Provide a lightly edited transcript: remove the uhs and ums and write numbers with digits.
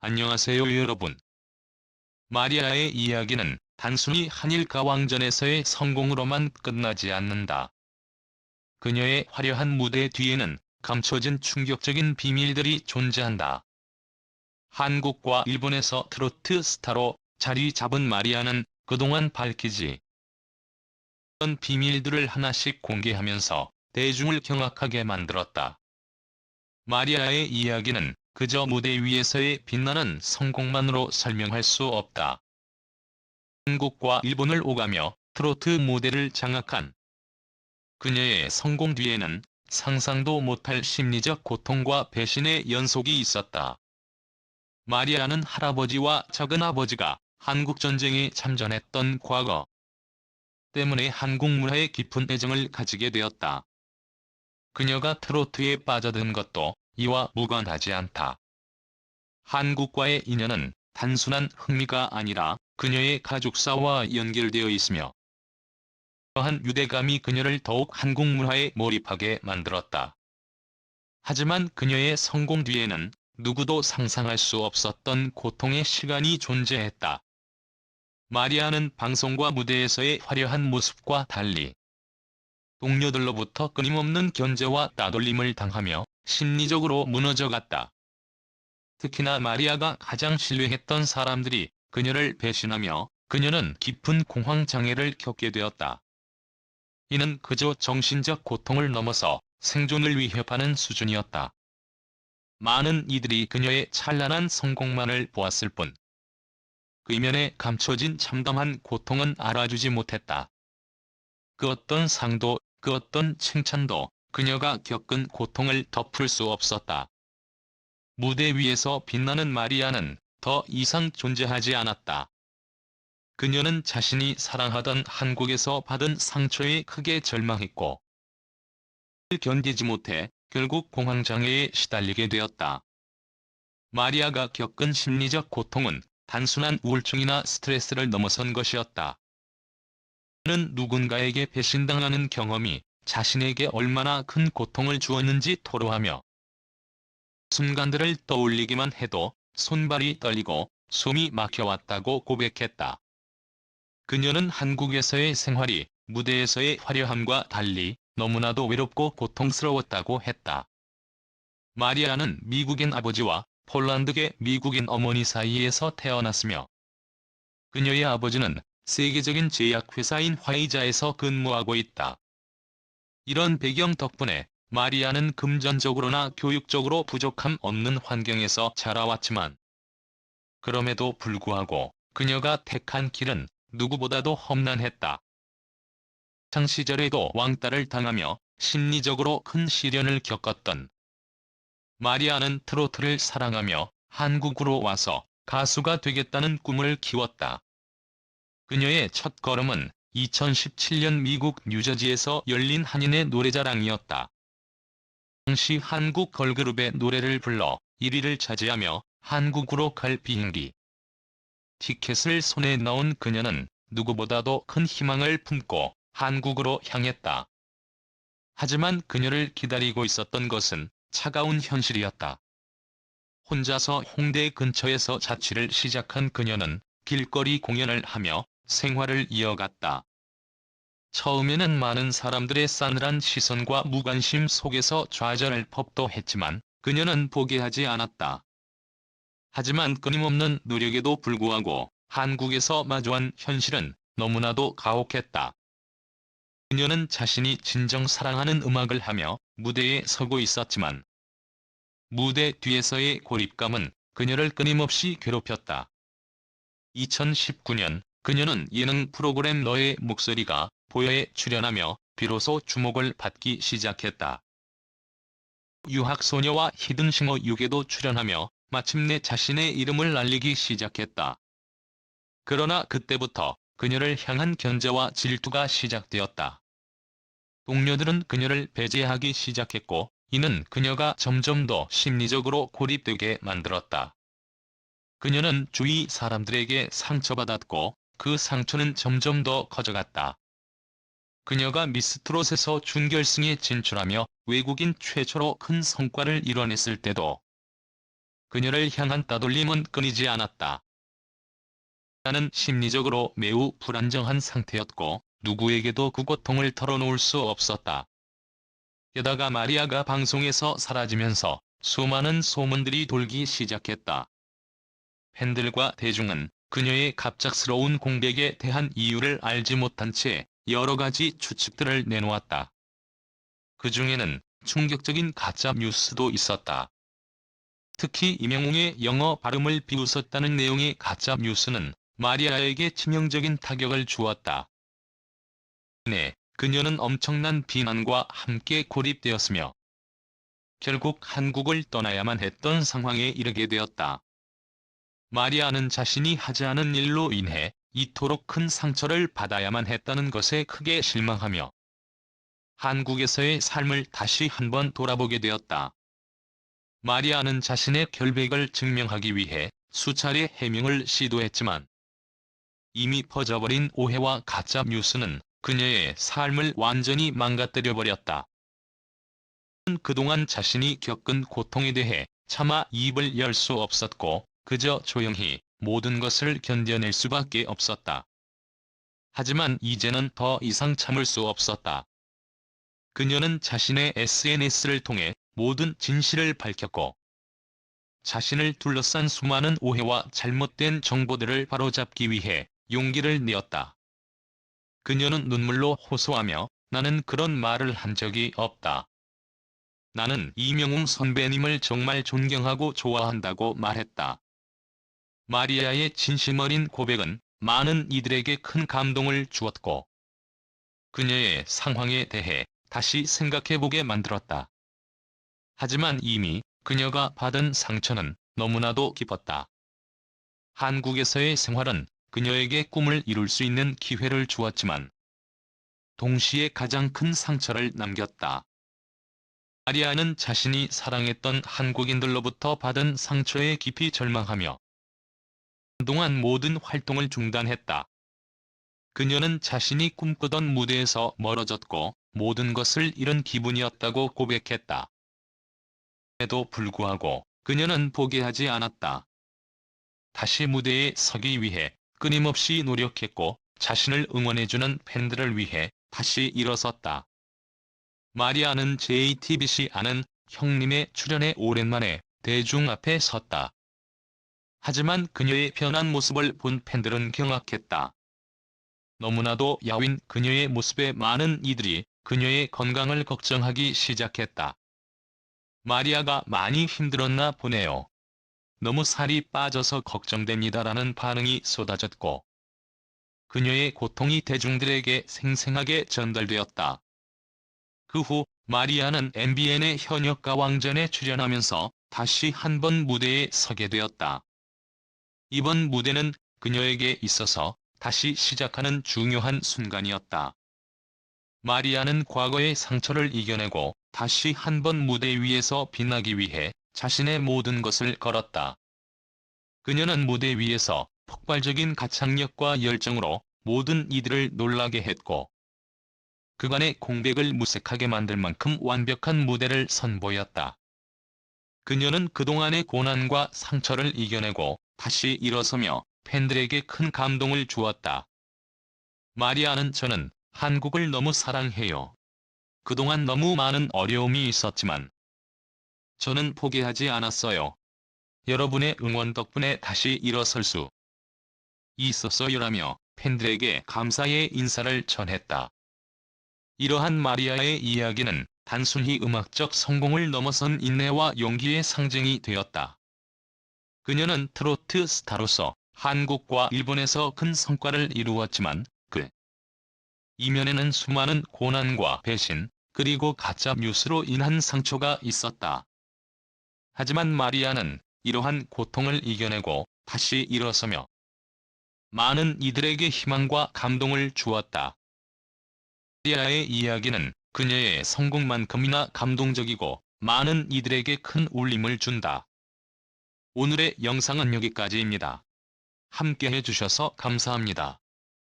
안녕하세요 여러분. 마리아의 이야기는 단순히 한일 가왕전에서의 성공으로만 끝나지 않는다. 그녀의 화려한 무대 뒤에는 감춰진 충격적인 비밀들이 존재한다. 한국과 일본에서 트로트 스타로 자리 잡은 마리아는 그동안 밝히지 않은 비밀들을 하나씩 공개하면서 대중을 경악하게 만들었다. 마리아의 이야기는 그저 무대 위에서의 빛나는 성공만으로 설명할 수 없다. 한국과 일본을 오가며 트로트 무대를 장악한 그녀의 성공 뒤에는 상상도 못할 심리적 고통과 배신의 연속이 있었다. 마리아는 할아버지와 작은아버지가 한국전쟁에 참전했던 과거 때문에 한국 문화에 깊은 애정을 가지게 되었다. 그녀가 트로트에 빠져든 것도 이와 무관하지 않다. 한국과의 인연은 단순한 흥미가 아니라 그녀의 가족사와 연결되어 있으며 그러한 유대감이 그녀를 더욱 한국 문화에 몰입하게 만들었다. 하지만 그녀의 성공 뒤에는 누구도 상상할 수 없었던 고통의 시간이 존재했다. 마리아는 방송과 무대에서의 화려한 모습과 달리 동료들로부터 끊임없는 견제와 따돌림을 당하며 심리적으로 무너져갔다. 특히나 마리아가 가장 신뢰했던 사람들이 그녀를 배신하며 그녀는 깊은 공황장애를 겪게 되었다. 이는 그저 정신적 고통을 넘어서 생존을 위협하는 수준이었다. 많은 이들이 그녀의 찬란한 성공만을 보았을 뿐, 그 이면에 감춰진 참담한 고통은 알아주지 못했다. 그 어떤 상도, 그 어떤 칭찬도 그녀가 겪은 고통을 덮을 수 없었다. 무대 위에서 빛나는 마리아는 더 이상 존재하지 않았다. 그녀는 자신이 사랑하던 한국에서 받은 상처에 크게 절망했고 견디지 못해 결국 공황장애에 시달리게 되었다. 마리아가 겪은 심리적 고통은 단순한 우울증이나 스트레스를 넘어선 것이었다. 그는 누군가에게 배신당하는 경험이 자신에게 얼마나 큰 고통을 주었는지 토로하며 순간들을 떠올리기만 해도 손발이 떨리고 숨이 막혀왔다고 고백했다. 그녀는 한국에서의 생활이 무대에서의 화려함과 달리 너무나도 외롭고 고통스러웠다고 했다. 마리아는 미국인 아버지와 폴란드계 미국인 어머니 사이에서 태어났으며 그녀의 아버지는 세계적인 제약회사인 화이자에서 근무하고 있다. 이런 배경 덕분에 마리아는 금전적으로나 교육적으로 부족함 없는 환경에서 자라왔지만 그럼에도 불구하고 그녀가 택한 길은 누구보다도 험난했다. 학창 시절에도 왕따를 당하며 심리적으로 큰 시련을 겪었던 마리아는 트로트를 사랑하며 한국으로 와서 가수가 되겠다는 꿈을 키웠다. 그녀의 첫 걸음은 2017년 미국 뉴저지에서 열린 한인의 노래자랑이었다. 당시 한국 걸그룹의 노래를 불러 1위를 차지하며 한국으로 갈 비행기 티켓을 손에 넣은 그녀는 누구보다도 큰 희망을 품고 한국으로 향했다. 하지만 그녀를 기다리고 있었던 것은 차가운 현실이었다. 혼자서 홍대 근처에서 자취를 시작한 그녀는 길거리 공연을 하며 생활을 이어갔다. 처음에는 많은 사람들의 싸늘한 시선과 무관심 속에서 좌절할 법도 했지만 그녀는 포기하지 않았다. 하지만 끊임없는 노력에도 불구하고 한국에서 마주한 현실은 너무나도 가혹했다. 그녀는 자신이 진정 사랑하는 음악을 하며 무대에 서고 있었지만 무대 뒤에서의 고립감은 그녀를 끊임없이 괴롭혔다. 2019년 그녀는 예능 프로그램 너의 목소리가 보여에 출연하며 비로소 주목을 받기 시작했다. 유학소녀와 히든싱어 6에도 출연하며 마침내 자신의 이름을 알리기 시작했다. 그러나 그때부터 그녀를 향한 견제와 질투가 시작되었다. 동료들은 그녀를 배제하기 시작했고 이는 그녀가 점점 더 심리적으로 고립되게 만들었다. 그녀는 주위 사람들에게 상처받았고 그 상처는 점점 더 커져갔다. 그녀가 미스트롯에서 준결승에 진출하며 외국인 최초로 큰 성과를 이뤄냈을 때도 그녀를 향한 따돌림은 끊이지 않았다. 나는 심리적으로 매우 불안정한 상태였고 누구에게도 그 고통을 털어놓을 수 없었다. 게다가 마리아가 방송에서 사라지면서 수많은 소문들이 돌기 시작했다. 팬들과 대중은 그녀의 갑작스러운 공백에 대한 이유를 알지 못한 채 여러 가지 추측들을 내놓았다. 그 중에는 충격적인 가짜 뉴스도 있었다. 특히 임영웅의 영어 발음을 비웃었다는 내용의 가짜 뉴스는 마리아에게 치명적인 타격을 주었다. 네, 그녀는 엄청난 비난과 함께 고립되었으며 결국 한국을 떠나야만 했던 상황에 이르게 되었다. 마리아는 자신이 하지 않은 일로 인해 이토록 큰 상처를 받아야만 했다는 것에 크게 실망하며 한국에서의 삶을 다시 한번 돌아보게 되었다. 마리아는 자신의 결백을 증명하기 위해 수차례 해명을 시도했지만 이미 퍼져버린 오해와 가짜 뉴스는 그녀의 삶을 완전히 망가뜨려버렸다. 그동안 자신이 겪은 고통에 대해 차마 입을 열 수 없었고 그저 조용히 모든 것을 견뎌낼 수밖에 없었다. 하지만 이제는 더 이상 참을 수 없었다. 그녀는 자신의 SNS를 통해 모든 진실을 밝혔고 자신을 둘러싼 수많은 오해와 잘못된 정보들을 바로잡기 위해 용기를 내었다. 그녀는 눈물로 호소하며 나는 그런 말을 한 적이 없다. 나는 이명웅 선배님을 정말 존경하고 좋아한다고 말했다. 마리아의 진심 어린 고백은 많은 이들에게 큰 감동을 주었고 그녀의 상황에 대해 다시 생각해보게 만들었다. 하지만 이미 그녀가 받은 상처는 너무나도 깊었다. 한국에서의 생활은 그녀에게 꿈을 이룰 수 있는 기회를 주었지만 동시에 가장 큰 상처를 남겼다. 마리아는 자신이 사랑했던 한국인들로부터 받은 상처에 깊이 절망하며 한동안 모든 활동을 중단했다. 그녀는 자신이 꿈꾸던 무대에서 멀어졌고 모든 것을 잃은 기분이었다고 고백했다. 에도 불구하고 그녀는 포기하지 않았다. 다시 무대에 서기 위해 끊임없이 노력했고 자신을 응원해주는 팬들을 위해 다시 일어섰다. 마리아는 JTBC 아는 형님의 출연에 오랜만에 대중 앞에 섰다. 하지만 그녀의 변한 모습을 본 팬들은 경악했다. 너무나도 야윈 그녀의 모습에 많은 이들이 그녀의 건강을 걱정하기 시작했다. 마리아가 많이 힘들었나 보네요. 너무 살이 빠져서 걱정됩니다라는 반응이 쏟아졌고 그녀의 고통이 대중들에게 생생하게 전달되었다. 그 후 마리아는 MBN의 현역 가왕전에 출연하면서 다시 한 번 무대에 서게 되었다. 이번 무대는 그녀에게 있어서 다시 시작하는 중요한 순간이었다. 마리아는 과거의 상처를 이겨내고 다시 한 번 무대 위에서 빛나기 위해 자신의 모든 것을 걸었다. 그녀는 무대 위에서 폭발적인 가창력과 열정으로 모든 이들을 놀라게 했고 그간의 공백을 무색하게 만들 만큼 완벽한 무대를 선보였다. 그녀는 그동안의 고난과 상처를 이겨내고 다시 일어서며 팬들에게 큰 감동을 주었다. 마리아는 저는 한국을 너무 사랑해요. 그동안 너무 많은 어려움이 있었지만 저는 포기하지 않았어요. 여러분의 응원 덕분에 다시 일어설 수 있었어요라며 팬들에게 감사의 인사를 전했다. 이러한 마리아의 이야기는 단순히 음악적 성공을 넘어선 인내와 용기의 상징이 되었다. 그녀는 트로트 스타로서 한국과 일본에서 큰 성과를 이루었지만 그 이면에는 수많은 고난과 배신, 그리고 가짜 뉴스로 인한 상처가 있었다. 하지만 마리아는 이러한 고통을 이겨내고 다시 일어서며 많은 이들에게 희망과 감동을 주었다. 마리아의 이야기는 그녀의 성공만큼이나 감동적이고 많은 이들에게 큰 울림을 준다. 오늘의 영상은 여기까지입니다. 함께 해주셔서 감사합니다.